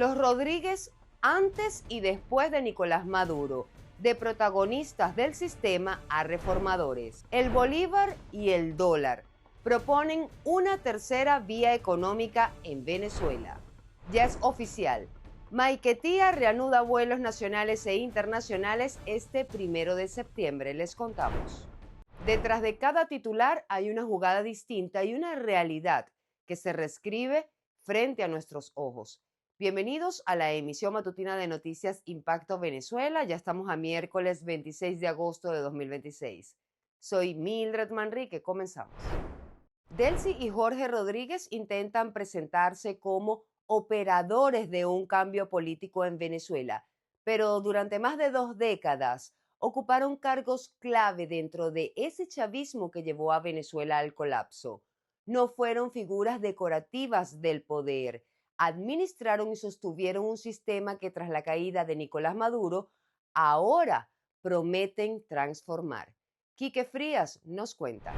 Los Rodríguez antes y después de Nicolás Maduro, de protagonistas del sistema a reformadores. El Bolívar y el dólar proponen una tercera vía económica en Venezuela. Ya es oficial. Maiquetía reanuda vuelos nacionales e internacionales este 1 de septiembre. Les contamos. Detrás de cada titular hay una jugada distinta y una realidad que se reescribe frente a nuestros ojos. Bienvenidos a la emisión matutina de Noticias Impacto Venezuela. Ya estamos a miércoles 26 de agosto de 2026. Soy Mildred Manrique. Comenzamos. Delcy y Jorge Rodríguez intentan presentarse como operadores de un cambio político en Venezuela, pero durante más de 2 décadas ocuparon cargos clave dentro de ese chavismo que llevó a Venezuela al colapso. No fueron figuras decorativas del poder, administraron y sostuvieron un sistema que tras la caída de Nicolás Maduro ahora prometen transformar. Quique Frías nos cuenta.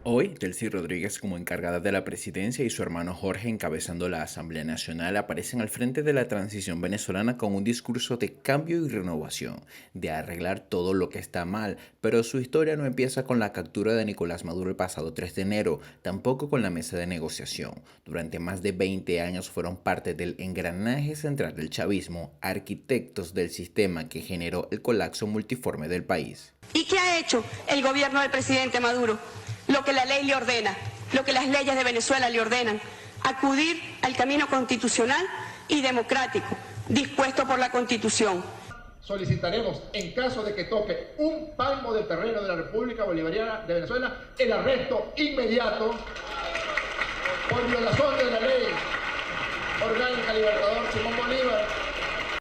Hoy, Delcy Rodríguez como encargada de la presidencia y su hermano Jorge encabezando la Asamblea Nacional aparecen al frente de la transición venezolana con un discurso de cambio y renovación, de arreglar todo lo que está mal, pero su historia no empieza con la captura de Nicolás Maduro el pasado 3 de enero, tampoco con la mesa de negociación. Durante más de 20 años fueron parte del engranaje central del chavismo, arquitectos del sistema que generó el colapso multiforme del país. ¿Y qué ha hecho el gobierno del presidente Maduro? Lo que la ley le ordena, lo que las leyes de Venezuela le ordenan, acudir al camino constitucional y democrático, dispuesto por la Constitución. Solicitaremos, en caso de que toque un palmo del terreno de la República Bolivariana de Venezuela, el arresto inmediato por violación de la ley orgánica Libertador Simón Bolívar.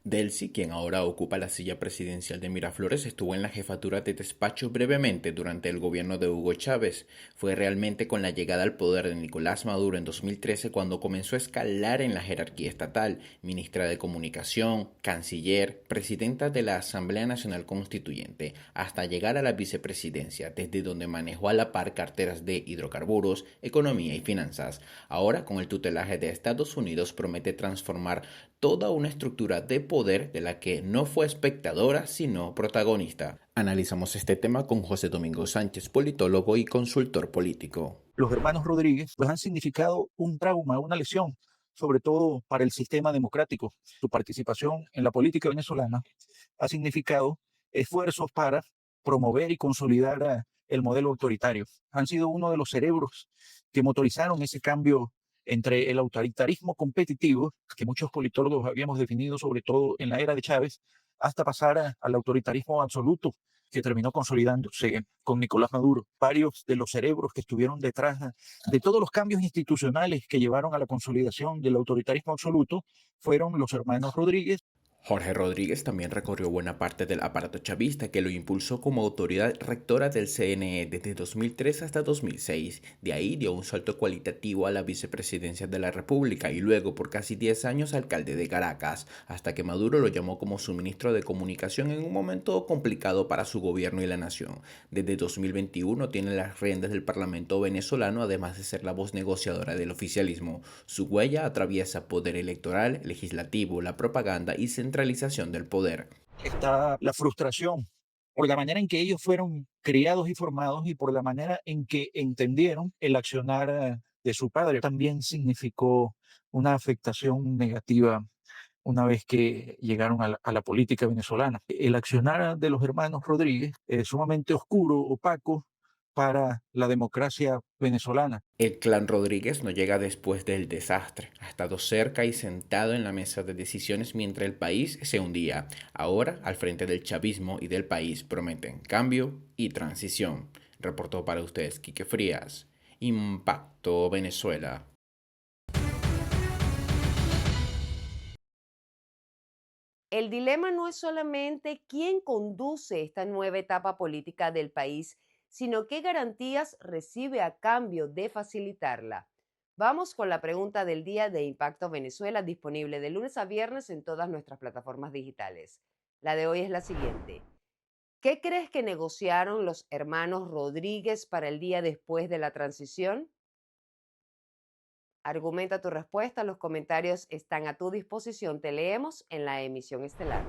Delcy, quien ahora ocupa la silla presidencial de Miraflores, estuvo en la jefatura de despacho brevemente durante el gobierno de Hugo Chávez. Fue realmente con la llegada al poder de Nicolás Maduro en 2013 cuando comenzó a escalar en la jerarquía estatal, ministra de Comunicación, canciller, presidenta de la Asamblea Nacional Constituyente, hasta llegar a la vicepresidencia, desde donde manejó a la par carteras de hidrocarburos, economía y finanzas. Ahora, con el tutelaje de Estados Unidos, promete transformar toda una estructura de poder de la que no fue espectadora, sino protagonista. Analizamos este tema con José Domingo Sánchez, politólogo y consultor político. Los hermanos Rodríguez pues, han significado un trauma, una lesión, sobre todo para el sistema democrático. Su participación en la política venezolana ha significado esfuerzos para promover y consolidar el modelo autoritario. Han sido uno de los cerebros que motorizaron ese cambio entre el autoritarismo competitivo, que muchos politólogos habíamos definido sobre todo en la era de Chávez, hasta pasar al autoritarismo absoluto, que terminó consolidándose con Nicolás Maduro. Varios de los cerebros que estuvieron detrás de todos los cambios institucionales que llevaron a la consolidación del autoritarismo absoluto fueron los hermanos Rodríguez. Jorge Rodríguez también recorrió buena parte del aparato chavista que lo impulsó como autoridad rectora del CNE desde 2003 hasta 2006. De ahí dio un salto cualitativo a la vicepresidencia de la República y luego por casi 10 años alcalde de Caracas, hasta que Maduro lo llamó como su ministro de Comunicación en un momento complicado para su gobierno y la nación. Desde 2021 tiene las riendas del Parlamento venezolano, además de ser la voz negociadora del oficialismo. Su huella atraviesa poder electoral, legislativo, la propaganda y centralización del poder. Está la frustración por la manera en que ellos fueron criados y formados y por la manera en que entendieron el accionar de su padre. También significó una afectación negativa una vez que llegaron a la política venezolana. El accionar de los hermanos Rodríguez es sumamente oscuro, opaco para la democracia venezolana. El clan Rodríguez no llega después del desastre. Ha estado cerca y sentado en la mesa de decisiones mientras el país se hundía. Ahora, al frente del chavismo y del país, prometen cambio y transición. Reportó para ustedes Quique Frías. Impacto Venezuela. El dilema no es solamente quién conduce esta nueva etapa política del país, sino qué garantías recibe a cambio de facilitarla. Vamos con la pregunta del día de Impacto Venezuela, disponible de lunes a viernes en todas nuestras plataformas digitales. La de hoy es la siguiente. ¿Qué crees que negociaron los hermanos Rodríguez para el día después de la transición? Argumenta tu respuesta, los comentarios están a tu disposición, te leemos en la emisión estelar.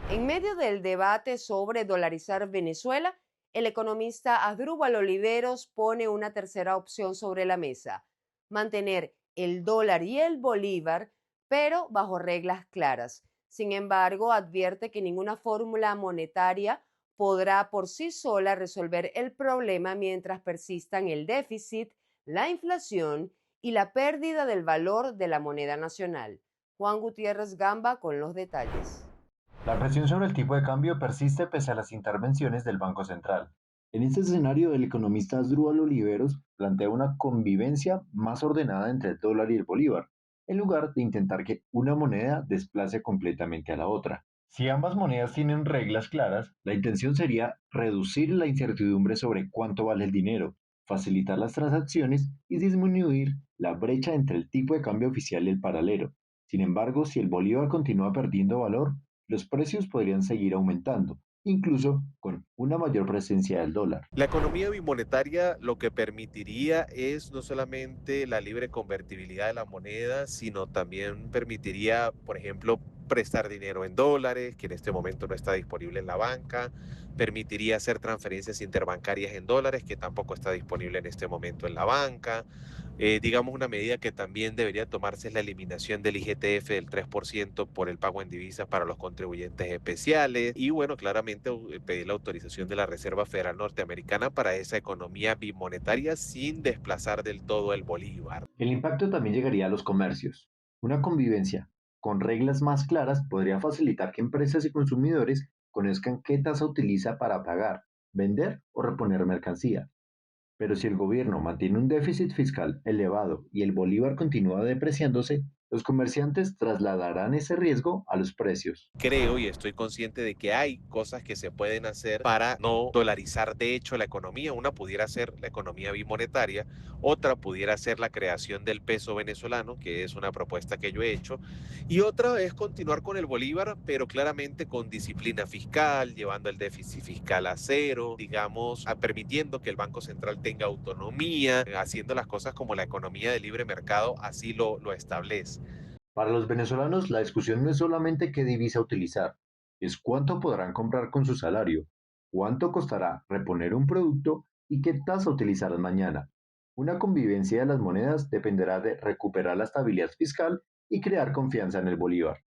En medio del debate sobre dolarizar Venezuela, el economista Asdrúbal Oliveros pone una tercera opción sobre la mesa: mantener el dólar y el bolívar, pero bajo reglas claras. Sin embargo, advierte que ninguna fórmula monetaria podrá por sí sola resolver el problema mientras persistan el déficit, la inflación y la pérdida del valor de la moneda nacional. Juan Gutiérrez Gamba con los detalles. La presión sobre el tipo de cambio persiste pese a las intervenciones del Banco Central. En este escenario, el economista Asdrúbal Oliveros plantea una convivencia más ordenada entre el dólar y el bolívar, en lugar de intentar que una moneda desplace completamente a la otra. Si ambas monedas tienen reglas claras, la intención sería reducir la incertidumbre sobre cuánto vale el dinero, facilitar las transacciones y disminuir la brecha entre el tipo de cambio oficial y el paralelo. Sin embargo, si el bolívar continúa perdiendo valor, los precios podrían seguir aumentando, incluso con una mayor presencia del dólar. La economía bimonetaria lo que permitiría es no solamente la libre convertibilidad de la moneda, sino también permitiría, por ejemplo, prestar dinero en dólares, que en este momento no está disponible en la banca, permitiría hacer transferencias interbancarias en dólares, que tampoco está disponible en este momento en la banca. Digamos, una medida que también debería tomarse es la eliminación del IGTF del 3% por el pago en divisas para los contribuyentes especiales y, bueno, claramente pedir la autorización de la Reserva Federal Norteamericana para esa economía bimonetaria sin desplazar del todo el bolívar. El impacto también llegaría a los comercios. Una convivencia con reglas más claras podría facilitar que empresas y consumidores conozcan qué tasa utiliza para pagar, vender o reponer mercancía. Pero si el gobierno mantiene un déficit fiscal elevado y el bolívar continúa depreciándose, los comerciantes trasladarán ese riesgo a los precios. Creo y estoy consciente de que hay cosas que se pueden hacer para no dolarizar de hecho la economía. Una pudiera ser la economía bimonetaria, otra pudiera ser la creación del peso venezolano, que es una propuesta que yo he hecho, y otra es continuar con el bolívar, pero claramente con disciplina fiscal, llevando el déficit fiscal a cero, digamos, permitiendo que el Banco Central tenga autonomía, haciendo las cosas como la economía de libre mercado así lo establece. Para los venezolanos, la discusión no es solamente qué divisa utilizar, es cuánto podrán comprar con su salario, cuánto costará reponer un producto y qué tasa utilizarán mañana. Una convivencia de las monedas dependerá de recuperar la estabilidad fiscal y crear confianza en el bolívar.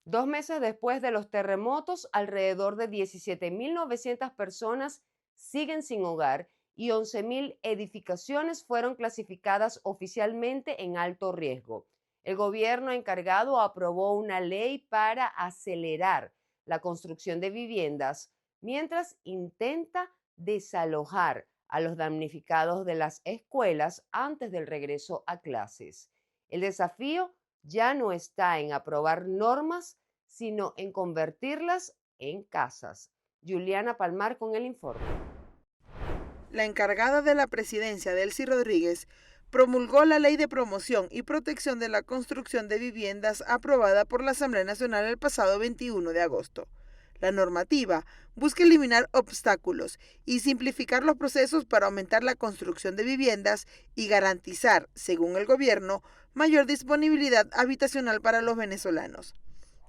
2 meses después de los terremotos, alrededor de 17.900 personas siguen sin hogar y 11.000 edificaciones fueron clasificadas oficialmente en alto riesgo. El gobierno encargado aprobó una ley para acelerar la construcción de viviendas mientras intenta desalojar a los damnificados de las escuelas antes del regreso a clases. El desafío ya no está en aprobar normas, sino en convertirlas en casas. Juliana Palmar con el informe. La encargada de la presidencia, Delcy Rodríguez, promulgó la Ley de Promoción y Protección de la Construcción de Viviendas aprobada por la Asamblea Nacional el pasado 21 de agosto. La normativa busca eliminar obstáculos y simplificar los procesos para aumentar la construcción de viviendas y garantizar, según el gobierno, mayor disponibilidad habitacional para los venezolanos.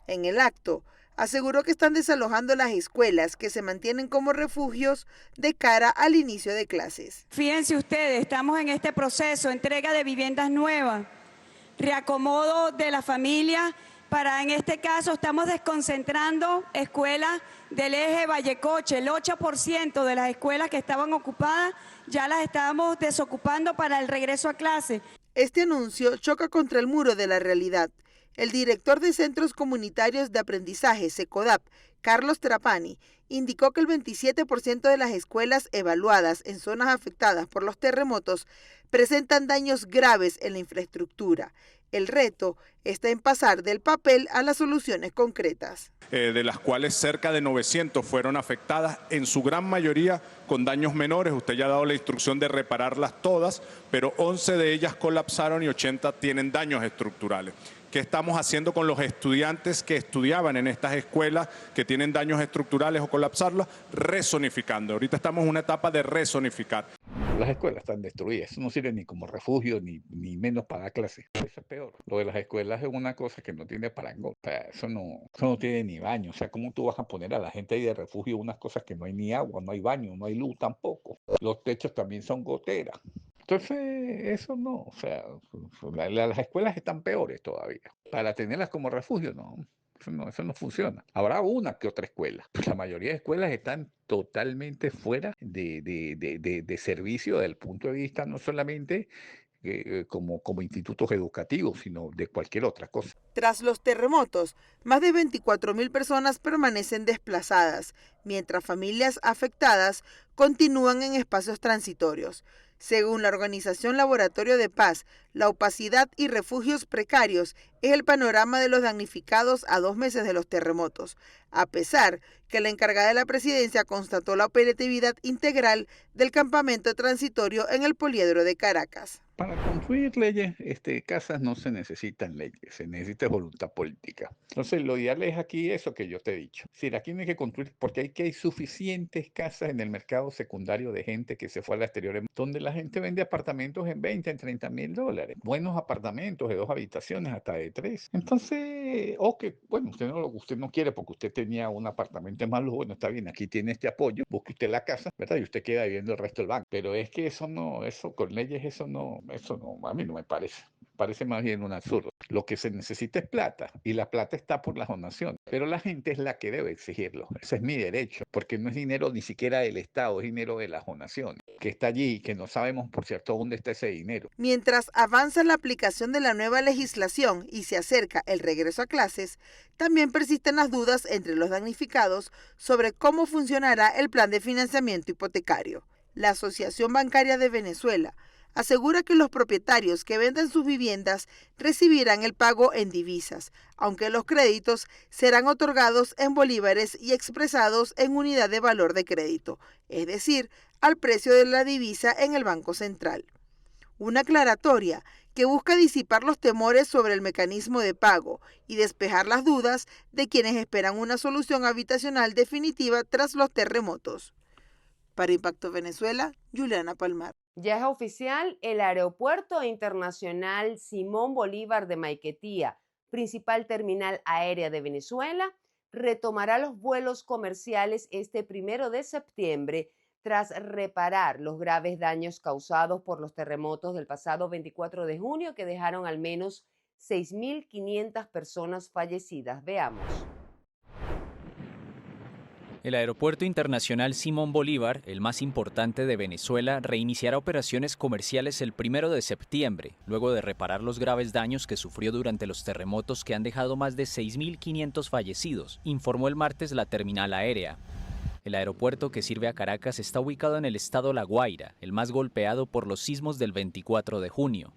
En el acto, aseguró que están desalojando las escuelas que se mantienen como refugios de cara al inicio de clases. Fíjense ustedes, estamos en este proceso, entrega de viviendas nuevas, reacomodo de la familia. En este caso estamos desconcentrando escuelas del eje Vallecoche. El 8% de las escuelas que estaban ocupadas ya las estábamos desocupando para el regreso a clase. Este anuncio choca contra el muro de la realidad. El director de Centros Comunitarios de Aprendizaje, SECODAP, Carlos Trapani, indicó que el 27% de las escuelas evaluadas en zonas afectadas por los terremotos presentan daños graves en la infraestructura. El reto está en pasar del papel a las soluciones concretas. De las cuales cerca de 900 fueron afectadas, en su gran mayoría con daños menores. Usted ya ha dado la instrucción de repararlas todas, pero 11 de ellas colapsaron y 80 tienen daños estructurales. ¿Qué estamos haciendo con los estudiantes que estudiaban en estas escuelas que tienen daños estructurales o colapsarlas? Rezonificando. Ahorita estamos en una etapa de rezonificar. Las escuelas están destruidas, eso no sirve ni como refugio, ni menos para dar clases. Eso es peor. Lo de las escuelas es una cosa que no tiene parangón. O sea, eso no tiene ni baño. O sea, ¿cómo tú vas a poner a la gente ahí de refugio unas cosas que no hay ni agua, no hay baño, no hay luz tampoco? Los techos también son goteras. Entonces, eso no, o sea, las escuelas están peores todavía. Para tenerlas como refugio, no. Eso no funciona. Habrá una que otra escuela, pero la mayoría de escuelas están totalmente fuera de servicio desde el punto de vista no solamente como institutos educativos, sino de cualquier otra cosa. Tras los terremotos, más de 24.000 personas permanecen desplazadas, mientras familias afectadas continúan en espacios transitorios. Según la organización Laboratorio de Paz, la opacidad y refugios precarios es el panorama de los damnificados a 2 meses de los terremotos, a pesar que la encargada de la presidencia constató la operatividad integral del campamento transitorio en el Poliedro de Caracas. Para construir leyes, casas no se necesitan leyes, se necesita voluntad política. Entonces, lo ideal es aquí eso que yo te he dicho. Si aquí no hay que construir, porque hay suficientes casas en el mercado secundario de gente que se fue al exterior, donde la gente vende apartamentos en 20, en $30,000. Buenos apartamentos de 2 habitaciones, hasta de 3. Entonces, bueno, usted no quiere porque usted tenía un apartamento más lujo, bueno, está bien, aquí tiene este apoyo, busque usted la casa, ¿verdad? Y usted queda viviendo el resto del banco. Pero es que eso con leyes, eso no, a mí no me parece. Parece más bien un absurdo. Lo que se necesita es plata, y la plata está por las donaciones, pero la gente es la que debe exigirlo. Ese es mi derecho, porque no es dinero ni siquiera del Estado, es dinero de las donaciones, que está allí y que no sabemos, por cierto, dónde está ese dinero. Mientras avanza la aplicación de la nueva legislación y se acerca el regreso a clases, también persisten las dudas entre los damnificados sobre cómo funcionará el plan de financiamiento hipotecario. La Asociación Bancaria de Venezuela asegura que los propietarios que vendan sus viviendas recibirán el pago en divisas, aunque los créditos serán otorgados en bolívares y expresados en unidad de valor de crédito, es decir, al precio de la divisa en el Banco Central. Una aclaratoria que busca disipar los temores sobre el mecanismo de pago y despejar las dudas de quienes esperan una solución habitacional definitiva tras los terremotos. Para Impacto Venezuela, Juliana Palmar. Ya es oficial, el Aeropuerto Internacional Simón Bolívar de Maiquetía, principal terminal aérea de Venezuela, retomará los vuelos comerciales este 1 de septiembre tras reparar los graves daños causados por los terremotos del pasado 24 de junio que dejaron al menos 6.500 personas fallecidas. Veamos. El Aeropuerto Internacional Simón Bolívar, el más importante de Venezuela, reiniciará operaciones comerciales el 1 de septiembre, luego de reparar los graves daños que sufrió durante los terremotos que han dejado más de 6.500 fallecidos, informó el martes la terminal aérea. El aeropuerto que sirve a Caracas está ubicado en el estado La Guaira, el más golpeado por los sismos del 24 de junio.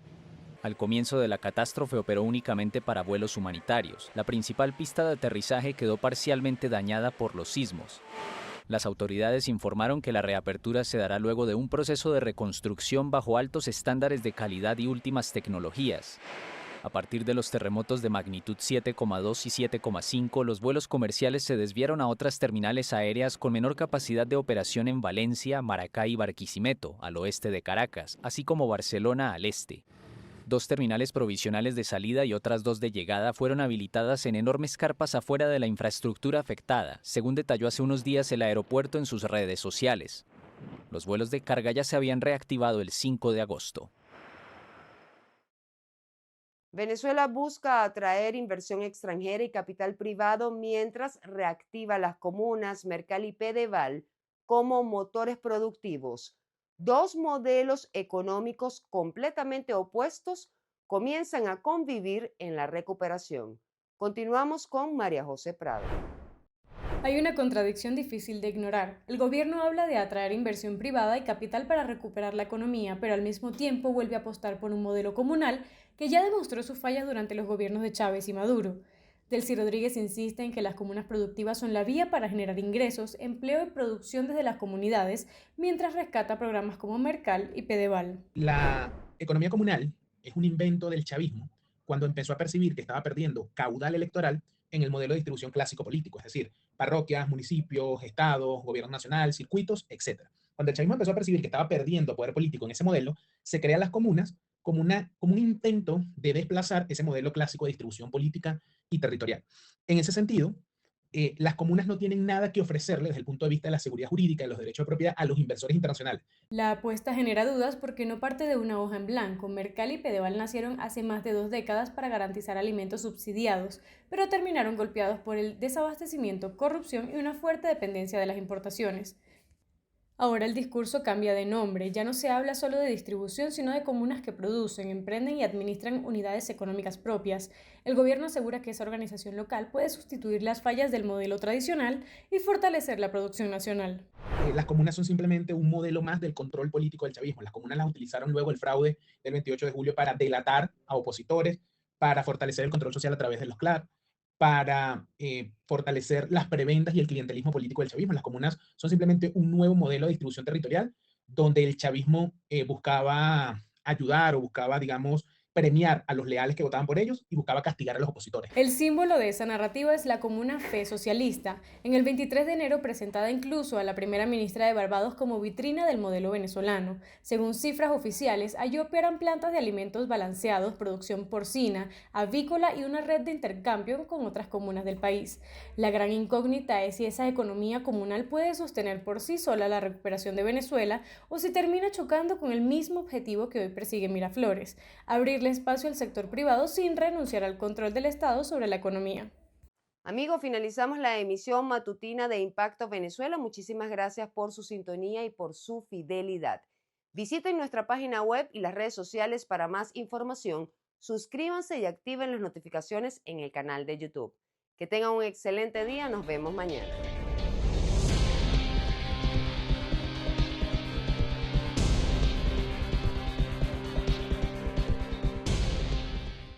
Al comienzo de la catástrofe operó únicamente para vuelos humanitarios. La principal pista de aterrizaje quedó parcialmente dañada por los sismos. Las autoridades informaron que la reapertura se dará luego de un proceso de reconstrucción bajo altos estándares de calidad y últimas tecnologías. A partir de los terremotos de magnitud 7,2 y 7,5, los vuelos comerciales se desviaron a otras terminales aéreas con menor capacidad de operación en Valencia, Maracay y Barquisimeto, al oeste de Caracas, así como Barcelona, al este. 2 terminales provisionales de salida y otras 2 de llegada fueron habilitadas en enormes carpas afuera de la infraestructura afectada, según detalló hace unos días el aeropuerto en sus redes sociales. Los vuelos de carga ya se habían reactivado el 5 de agosto. Venezuela busca atraer inversión extranjera y capital privado mientras reactiva las comunas Mercal y Pedeval como motores productivos. 2 modelos económicos completamente opuestos comienzan a convivir en la recuperación. Continuamos con María José Prado. Hay una contradicción difícil de ignorar. El gobierno habla de atraer inversión privada y capital para recuperar la economía, pero al mismo tiempo vuelve a apostar por un modelo comunal que ya demostró sus fallas durante los gobiernos de Chávez y Maduro. Delcy Rodríguez insiste en que las comunas productivas son la vía para generar ingresos, empleo y producción desde las comunidades, mientras rescata programas como Mercal y Pedeval. La economía comunal es un invento del chavismo cuando empezó a percibir que estaba perdiendo caudal electoral en el modelo de distribución clásico político, es decir, parroquias, municipios, estados, gobierno nacional, circuitos, etc. Cuando el chavismo empezó a percibir que estaba perdiendo poder político en ese modelo, se crean las comunas como un intento de desplazar ese modelo clásico de distribución política y territorial. En ese sentido, las comunas no tienen nada que ofrecerle desde el punto de vista de la seguridad jurídica y los derechos de propiedad a los inversores internacionales. La apuesta genera dudas porque no parte de una hoja en blanco. Mercal y Pedeval nacieron hace más de 2 décadas para garantizar alimentos subsidiados, pero terminaron golpeados por el desabastecimiento, corrupción y una fuerte dependencia de las importaciones. Ahora el discurso cambia de nombre, ya no se habla solo de distribución, sino de comunas que producen, emprenden y administran unidades económicas propias. El gobierno asegura que esa organización local puede sustituir las fallas del modelo tradicional y fortalecer la producción nacional. Las comunas son simplemente un modelo más del control político del chavismo. Las comunas las utilizaron luego el fraude del 28 de julio para delatar a opositores, para fortalecer el control social a través de los CLAP, para fortalecer las prebendas y el clientelismo político del chavismo. Las comunas son simplemente un nuevo modelo de distribución territorial donde el chavismo buscaba ayudar o buscaba, digamos, premiar a los leales que votaban por ellos y buscaba castigar a los opositores. El símbolo de esa narrativa es la Comuna Fe Socialista, en el 23 de enero presentada incluso a la primera ministra de Barbados como vitrina del modelo venezolano. Según cifras oficiales, allí operan plantas de alimentos balanceados, producción porcina, avícola y una red de intercambio con otras comunas del país. La gran incógnita es si esa economía comunal puede sostener por sí sola la recuperación de Venezuela o si termina chocando con el mismo objetivo que hoy persigue Miraflores, abrirle espacio al sector privado sin renunciar al control del Estado sobre la economía. Amigos, finalizamos la emisión matutina de Impacto Venezuela. Muchísimas gracias por su sintonía y por su fidelidad. Visiten nuestra página web y las redes sociales para más información. Suscríbanse y activen las notificaciones en el canal de YouTube. Que tengan un excelente día. Nos vemos mañana.